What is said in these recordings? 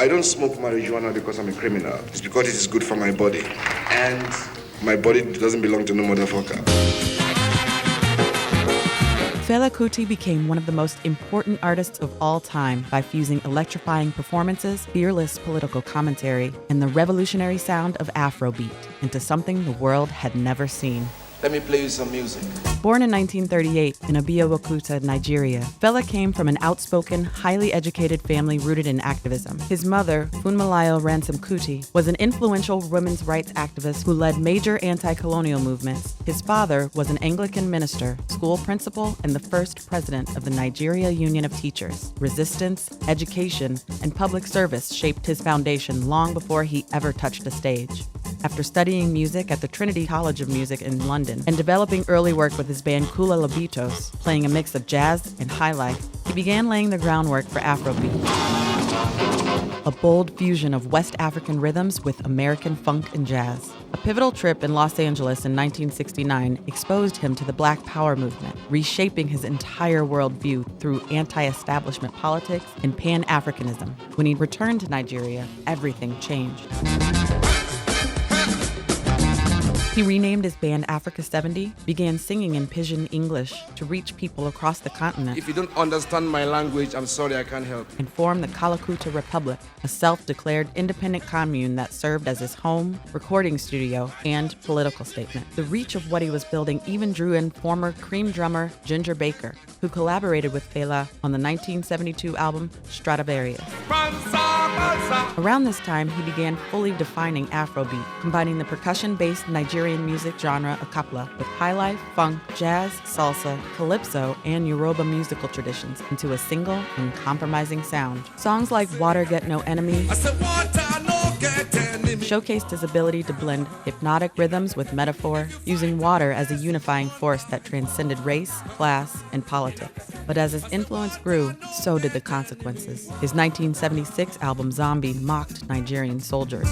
I don't smoke marijuana because I'm a criminal. It's because it is good for my body. And my body doesn't belong to no motherfucker. Fela Kuti became one of the most important artists of all time by fusing electrifying performances, fearless political commentary, and the revolutionary sound of Afrobeat into something the world had never seen. Let me play you some music. Born in 1938 in Abeokuta, Nigeria, Fela came from an outspoken, highly educated family rooted in activism. His mother, Funmilayo Ransome Kuti, was an influential women's rights activist who led major anti-colonial movements. His father was an Anglican minister, school principal, and the first president of the Nigeria Union of Teachers. Resistance, education, and public service shaped his foundation long before he ever touched a stage. After studying music at the Trinity College of Music in London and developing early work with his band Kula Labitos, playing a mix of jazz and highlife, he began laying the groundwork for Afrobeat, a bold fusion of West African rhythms with American funk and jazz. A pivotal trip in Los Angeles in 1969 exposed him to the Black Power movement, reshaping his entire worldview through anti-establishment politics and Pan-Africanism. When he returned to Nigeria, everything changed. He renamed his band Africa 70, began singing in Pidgin English to reach people across the continent. If you don't understand my language, I'm sorry, I can't help. And formed the Kalakuta Republic, a self-declared independent commune that served as his home, recording studio, and political statement. The reach of what he was building even drew in former Cream drummer Ginger Baker, who collaborated with Fela on the 1972 album Stradivarius. Around this time, he began fully defining Afrobeat, combining the percussion-based Nigerian music genre acapella with highlife, funk, jazz, salsa, calypso, and Yoruba musical traditions into a single, uncompromising sound. Songs like Water Get No Enemy showcased his ability to blend hypnotic rhythms with metaphor, using water as a unifying force that transcended race, class, and politics. But as his influence grew, so did the consequences. His 1976 album Zombie mocked Nigerian soldiers.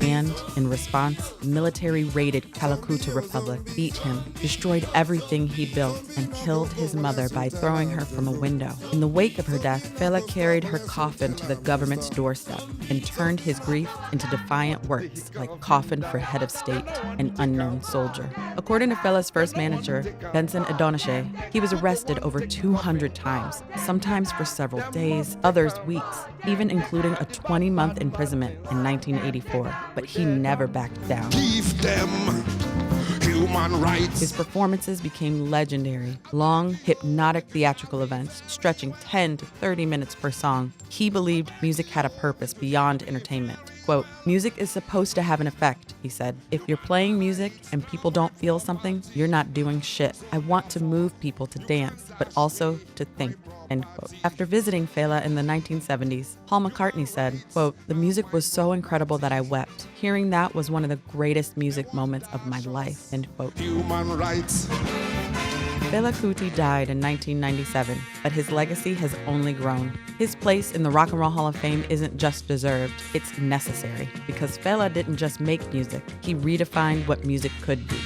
And, in response, the military raided Kalakuta Republic, beat him, destroyed everything he built, and killed his mother by throwing her from a window. In the wake of her death, Fela carried her coffin to the government's doorstep and turned his grief into defiant works like Coffin for Head of State and Unknown Soldier. According to Fela's first manager, Benson Adonishe, he was arrested over 200 times, sometimes for several days, others weeks, even including a 20-month imprisonment in 1984. But he never backed down. Give them human rights. His performances became legendary, long, hypnotic theatrical events stretching 10 to 30 minutes per song. He believed music had a purpose beyond entertainment. Quote, "Music is supposed to have an effect," he said. "If you're playing music and people don't feel something, you're not doing shit. I want to move people to dance, but also to think." End quote. After visiting Fela in the 1970s, Paul McCartney said, quote, "The music was so incredible that I wept. Hearing that was one of the greatest music moments of my life." End quote. Human rights. Fela Kuti died in 1997, but his legacy has only grown. His place in the Rock and Roll Hall of Fame isn't just deserved, it's necessary, because Fela didn't just make music, he redefined what music could be.